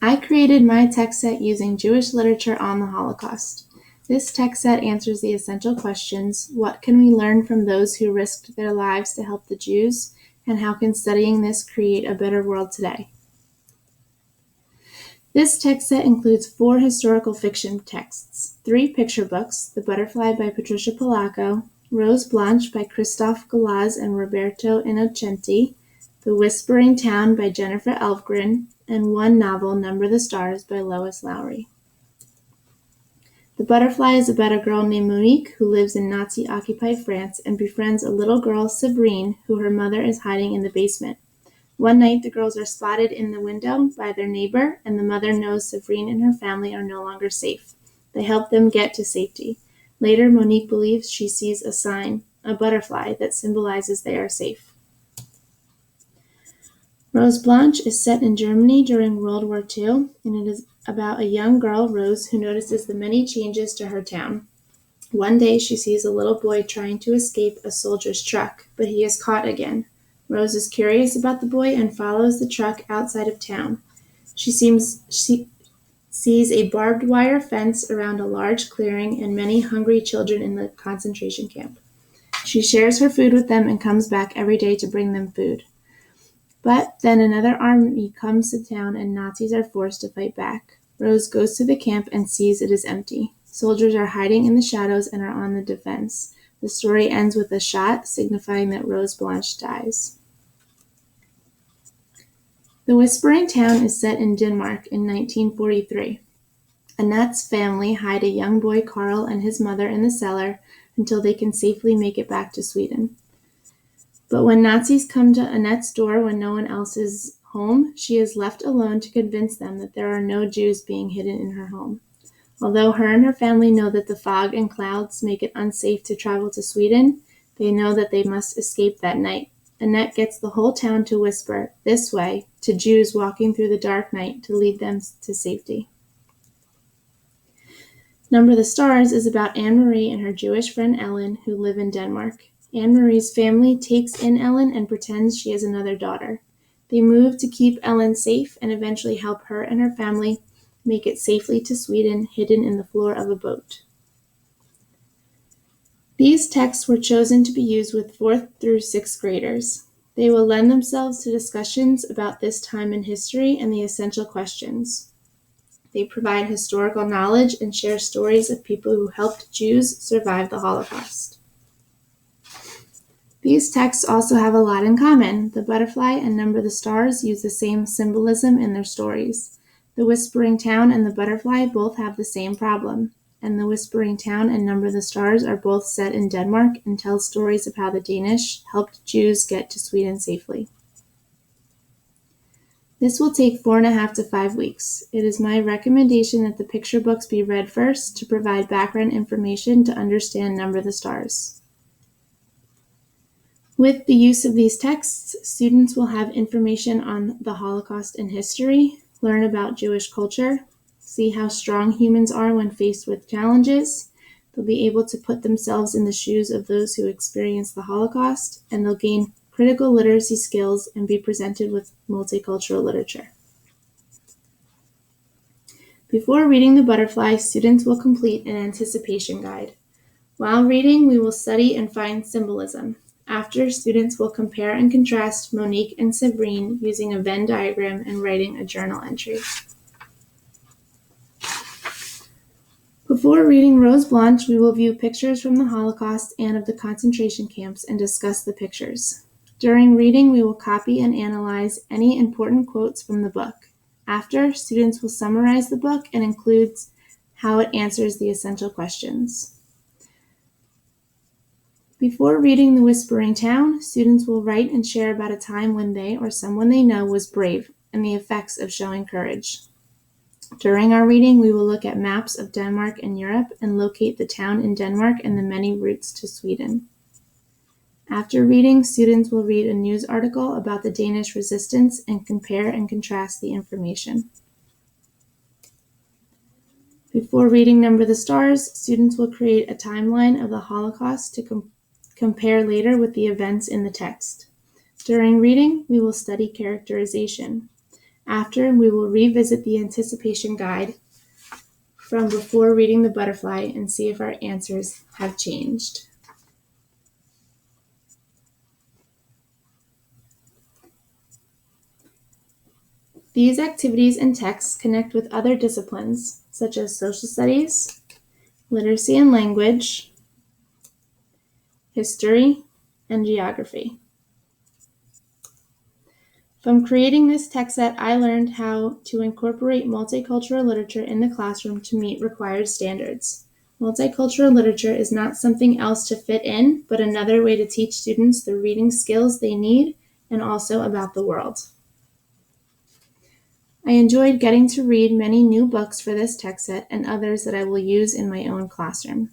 I created my text set using Jewish literature on the Holocaust. This text set answers the essential questions: what can we learn from those who risked their lives to help the Jews, and how can studying this create a better world today? This text set includes 4 historical fiction texts, 3 picture books: The Butterfly by Patricia Polacco, Rose Blanche by Christophe Galaz and Roberto Innocenti, The Whispering Town by Jennifer Elfgren, and 1 novel, Number the Stars by Lois Lowry. The Butterfly is about a girl named Monique who lives in Nazi-occupied France and befriends a little girl, Sabrine, who her mother is hiding in the basement. One night, the girls are spotted in the window by their neighbor, and the mother knows Sabrine and her family are no longer safe. They help them get to safety. Later, Monique believes she sees a sign, a butterfly, that symbolizes they are safe. Rose Blanche is set in Germany during World War II, and it is about a young girl, Rose, who notices the many changes to her town. One day, she sees a little boy trying to escape a soldier's truck, but he is caught again. Rose is curious about the boy and follows the truck outside of town. She sees a barbed wire fence around a large clearing and many hungry children in the concentration camp. She shares her food with them and comes back every day to bring them food. But then another army comes to town and Nazis are forced to fight back. Rose goes to the camp and sees it is empty. Soldiers are hiding in the shadows and are on the defense. The story ends with a shot, signifying that Rose Blanche dies. The Whispering Town is set in Denmark in 1943. Annette's family hide a young boy, Carl, and his mother in the cellar until they can safely make it back to Sweden. But when Nazis come to Annette's door when no one else is home, she is left alone to convince them that there are no Jews being hidden in her home. Although her and her family know that the fog and clouds make it unsafe to travel to Sweden, they know that they must escape that night. Annette gets the whole town to whisper, "This way," to Jews walking through the dark night to lead them to safety. Number the Stars is about Anne-Marie and her Jewish friend Ellen, who live in Denmark. Anne-Marie's family takes in Ellen and pretends she is another daughter. They move to keep Ellen safe and eventually help her and her family make it safely to Sweden, hidden in the floor of a boat. These texts were chosen to be used with 4th through 6th graders. They will lend themselves to discussions about this time in history and the essential questions. They provide historical knowledge and share stories of people who helped Jews survive the Holocaust. These texts also have a lot in common. The Butterfly and Number the Stars use the same symbolism in their stories. The Whispering Town and the Butterfly both have the same problem, and The Whispering Town and Number the Stars are both set in Denmark and tell stories of how the Danish helped Jews get to Sweden safely. This will take 4.5 to 5 weeks. It is my recommendation that the picture books be read first to provide background information to understand Number the Stars. With the use of these texts, students will have information on the Holocaust and history, learn about Jewish culture, see how strong humans are when faced with challenges. They'll be able to put themselves in the shoes of those who experienced the Holocaust, and they'll gain critical literacy skills and be presented with multicultural literature. Before reading The Butterfly, students will complete an anticipation guide. While reading, we will study and find symbolism. After, students will compare and contrast Monique and Sabrine using a Venn diagram and writing a journal entry. Before reading Rose Blanche, we will view pictures from the Holocaust and of the concentration camps and discuss the pictures. During reading, we will copy and analyze any important quotes from the book. After, students will summarize the book and includes how it answers the essential questions. Before reading The Whispering Town, students will write and share about a time when they or someone they know was brave and the effects of showing courage. During our reading, we will look at maps of Denmark and Europe and locate the town in Denmark and the many routes to Sweden. After reading, students will read a news article about the Danish resistance and compare and contrast the information. Before reading Number the Stars, students will create a timeline of the Holocaust to compare later with the events in the text. During reading, we will study characterization. After, we will revisit the anticipation guide from before reading The Butterfly and see if our answers have changed. These activities and texts connect with other disciplines, such as social studies, literacy and language, history, and geography. From creating this text set, I learned how to incorporate multicultural literature in the classroom to meet required standards. Multicultural literature is not something else to fit in, but another way to teach students the reading skills they need and also about the world. I enjoyed getting to read many new books for this text set and others that I will use in my own classroom.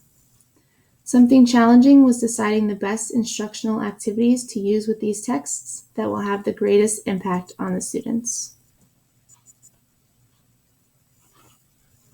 Something challenging was deciding the best instructional activities to use with these texts that will have the greatest impact on the students.